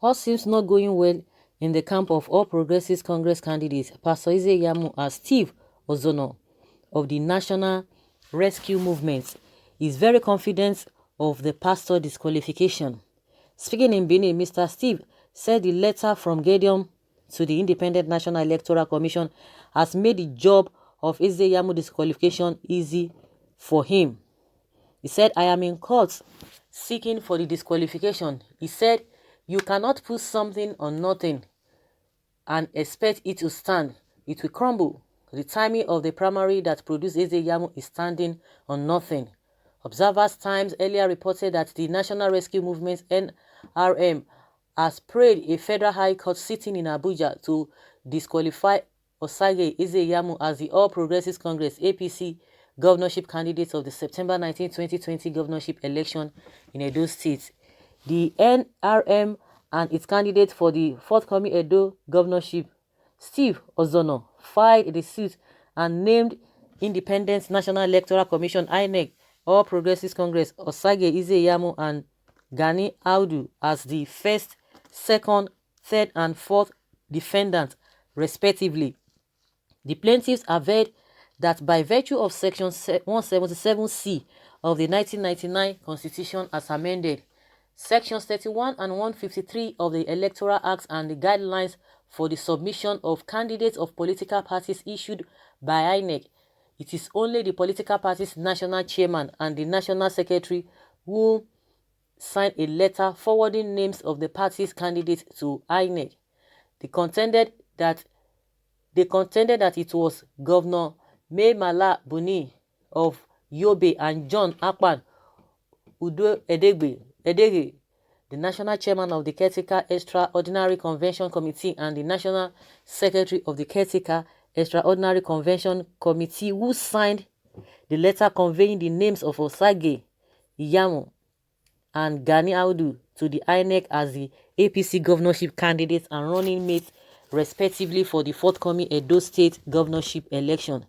All seems not going well in the camp of All Progressives Congress candidates Pastor Iyamu as Steve Ozono of the National Rescue Movement is very confident of the pastor disqualification. Speaking in Benin, Mr. Steve said the letter from Gideon to the Independent National Electoral Commission has made the job of Iyamu disqualification easy for him. He said, I am in court seeking for the disqualification. He said, you cannot put something on nothing and expect it to stand. It will crumble. The timing of the primary that produced Iyamu is standing on nothing. Observers Times earlier reported that the National Rescue Movement NRM has prayed a federal high court sitting in Abuja to disqualify Osagie Iyamu as the All Progressives Congress APC governorship candidate of the September 19, 2020 governorship election in Edo State. The NRM and its candidate for the forthcoming Edo governorship, Steve Ozono, filed the suit and named Independent National Electoral Commission INEC, All Progressives Congress, Osagie Iyamu and Gani Audu as the first, second, third, and fourth defendants, respectively. The plaintiffs averred that by virtue of Section 177C of the 1999 Constitution as amended, Sections 31 and 153 of the Electoral Act and the guidelines for the submission of candidates of political parties issued by INEC, it is only the political party's national chairman and the national secretary who sign a letter forwarding names of the party's candidates to INEC. They contended that it was Governor Maimala Buni of Yobe and John Akpan Udo Edegbe, the national chairman of the Caretaker Extraordinary Convention Committee and the national secretary of the Caretaker Extraordinary Convention Committee, who signed the letter conveying the names of Osagie Iyamu and Gani Audu to the INEC as the APC governorship candidates and running mates, respectively, for the forthcoming Edo State governorship election.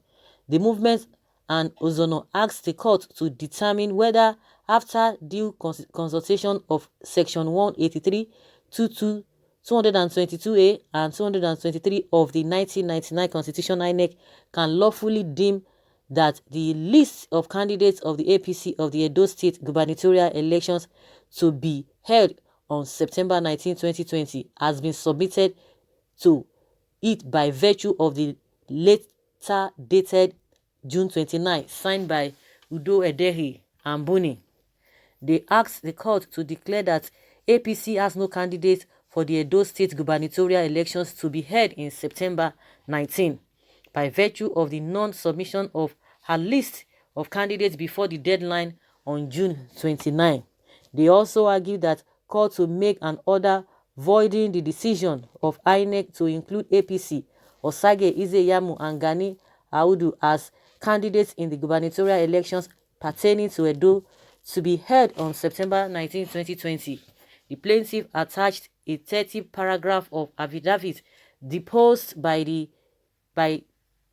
The movement and Ozono asked the court to determine whether, after due consultation of Section 183, 222A and 223 of the 1999 Constitution, INEC can lawfully deem that the list of candidates of the APC of the Edo State gubernatorial elections to be held on September 19, 2020 has been submitted to it by virtue of the letter dated June 29, signed by Udo Edehi and Buni. They asked the court to declare that APC has no candidate for the Edo State gubernatorial elections to be held in September 19 by virtue of the non-submission of her list of candidates before the deadline on June 29. They also argued that court to make an order voiding the decision of INEC to include APC, Osagie Iyamu and Gani Audu as candidates in the gubernatorial elections pertaining to Edo to be held on September 19, 2020. The plaintiff attached a 30-paragraph of affidavit deposed by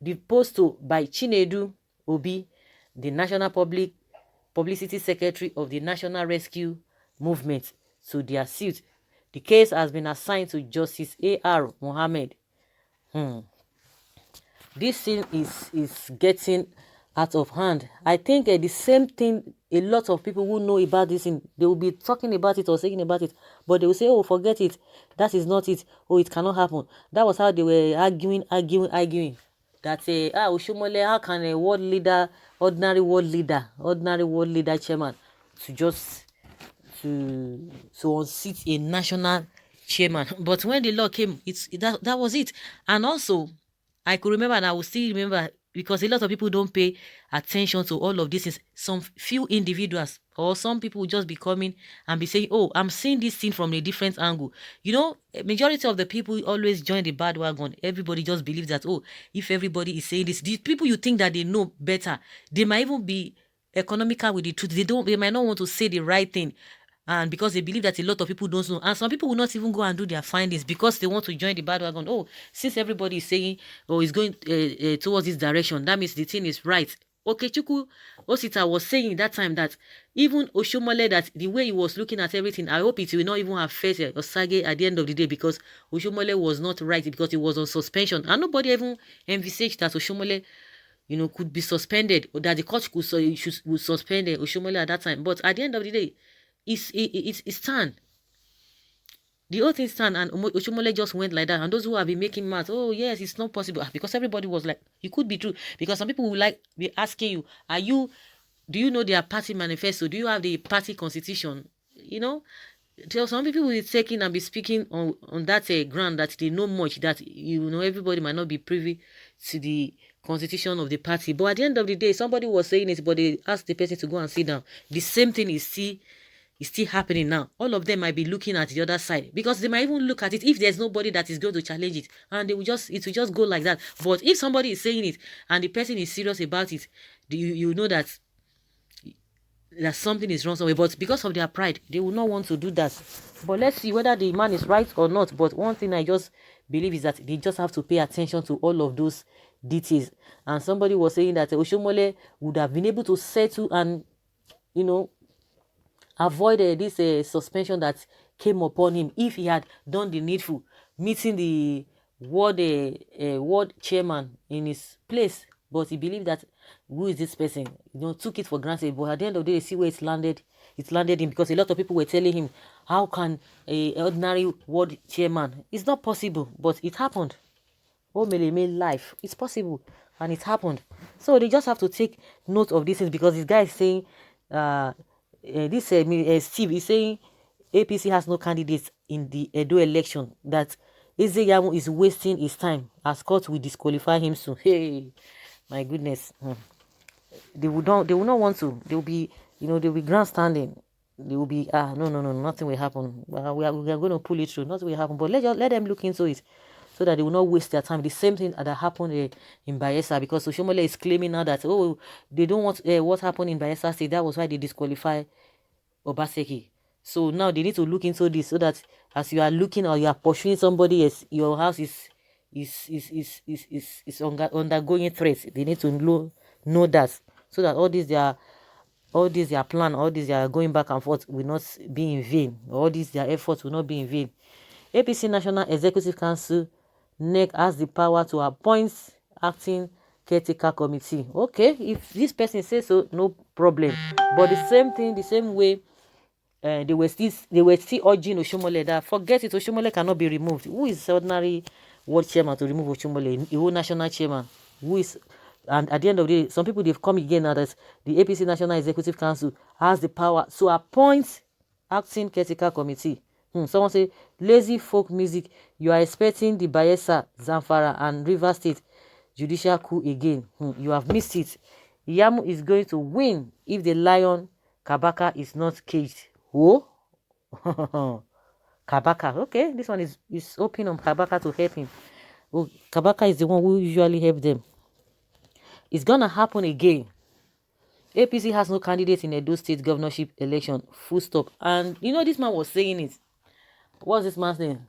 Chinedu Obi, the National Publicity Secretary of the National Rescue Movement, to their suit. The case has been assigned to Justice A.R. Mohammed. This thing is getting out of hand. I think the same thing, a lot of people who know about this thing, they will be talking about it or saying about it, but they will say, oh, forget it, that is not it, oh, it cannot happen. That was how they were arguing, that Oshomole, how can a ordinary world leader chairman to unseat a national chairman? But when the law came, that was it. And also, I could remember, and I will still remember, because a lot of people don't pay attention to all of this. Some few individuals or some people will just be coming and be saying, oh, I'm seeing this thing from a different angle. You know, majority of the people always join the bad wagon. Everybody just believes that, oh, if everybody is saying this, these people you think that they know better, they might even be economical with the truth. They might not want to say the right thing. And because they believe that a lot of people don't know. And some people will not even go and do their findings because they want to join the bad wagon. Oh, since everybody is saying, oh, it's going towards this direction, that means the thing is right. Okechukwu Osita was saying that time that even Oshomole, that the way he was looking at everything, I hope it will not even affect Osage at the end of the day, because Oshomole was not right, because he was on suspension. And nobody even envisaged that Oshomole, could be suspended, or that the court would suspend Oshomole at that time. But at the end of the day, it's stand. The whole thing stand, and Oshomole just went like that. And those who have been making math, oh yes, it's not possible, because everybody was like, it could be true. Because some people will like be asking you, do you know their party manifesto? Do you have the party constitution? There are some people will be taking and be speaking on that ground that they know much, that everybody might not be privy to the constitution of the party. But at the end of the day, somebody was saying it, but they asked the person to go and sit down. The same thing is still happening now. All of them might be looking at the other side, because they might even look at it if there's nobody that is going to challenge it, and it will just go like that. But if somebody is saying it and the person is serious about it, you know that something is wrong somewhere. But because of their pride, they will not want to do that. But let's see whether the man is right or not. But one thing I just believe is that they just have to pay attention to all of those details. And somebody was saying that Oshomole would have been able to settle and avoid this suspension that came upon him if he had done the needful, meeting the ward chairman in his place. But he believed that, who is this person? Took it for granted. But at the end of the day, see where it landed. It landed him, because a lot of people were telling him, how can a ordinary ward chairman? It's not possible, but it happened. Oh, made life. It's possible, and it happened. So they just have to take note of these things, because this guy is saying, Steve is saying APC has no candidates in the Edo election, that Iyamu is wasting his time, as court will disqualify him soon. Hey, my goodness. They will not want to. They will be, they'll be grandstanding. They will be, no, nothing will happen. We are going to pull it through. Nothing will happen. But let them look into it, so that they will not waste their time. The same thing that happened in Bayelsa, because Oshomole is claiming now that, they don't want what happened in Bayelsa State. That was why they disqualify Obaseki. So now they need to look into this, so that as you are looking, or you are pursuing somebody else, your house is undergoing threats. They need to know that, so that all this their plan, all this their going back and forth will not be in vain. All these their efforts will not be in vain. APC National Executive Council NEC has the power to appoint acting caretaker committee. Okay, if this person says so, no problem. But the same way, they were still urging Oshomole that, forget it, Oshomole cannot be removed. Who is ordinary world chairman to remove Oshomole? A whole national chairman. Who is? And at the end of the day, some people, they've come again now that the APC National Executive Council has the power to appoint acting caretaker committee. Someone say, lazy folk music. You are expecting the Bayelsa, Zamfara, and Rivers State judicial coup again. You have missed it. Iyamu is going to win if the lion Kabaka is not caged. Oh, Kabaka. Okay, this one is open on Kabaka to help him. Oh, Kabaka is the one who usually help them. It's gonna happen again. APC has no candidate in Edo State governorship election. Full stop. And this man was saying it. What's this man's name?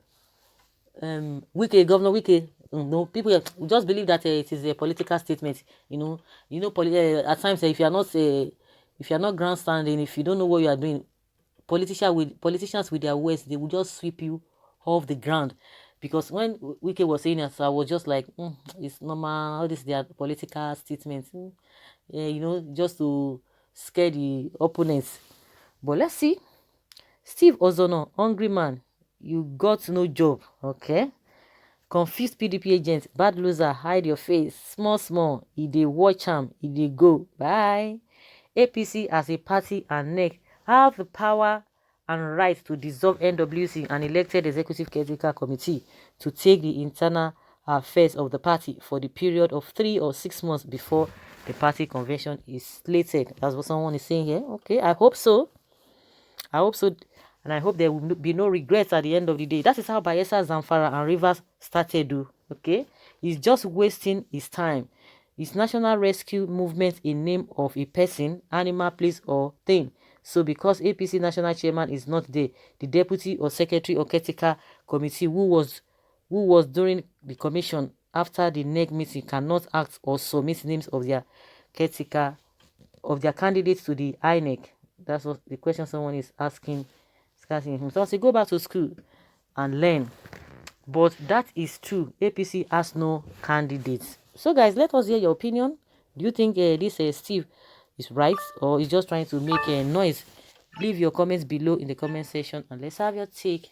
Governor Wike. No, people just believe that it is a political statement. At times, if you are not grandstanding, if you don't know what you are doing, politicians with their words, they will just sweep you off the ground. Because when Wike was saying it, I was just like, it's normal. All this their political statements, just to scare the opponents. But let's see. Steve Ozono, hungry man, you got no job, okay? Confused PDP agent, bad loser, hide your face. Small, they watch am, they go. Bye. APC as a party and NEC have the power and right to dissolve NWC and elected executive caretaker committee to take the internal affairs of the party for the period of 3 or 6 months before the party convention is slated. That's what someone is saying here. Okay, I hope so. And I hope there will be no regrets at the end of the day. That is how Bayelsa, Zamfara, and Rivers started. Okay, he's just wasting his time. It's national rescue movement in name of a person, animal, place, or thing. So because APC national chairman is not there, the deputy or secretary or caretaker committee who was during the commission after the NEC meeting cannot act or submit names of their caretaker of their candidates to the INEC. That's what the question someone is asking. Someone say, go back to school and learn. But that is true. APC has no candidates. So guys, let us hear your opinion. Do you think this Steve is right, or is just trying to make a noise? Leave your comments below in the comment section and let's have your take.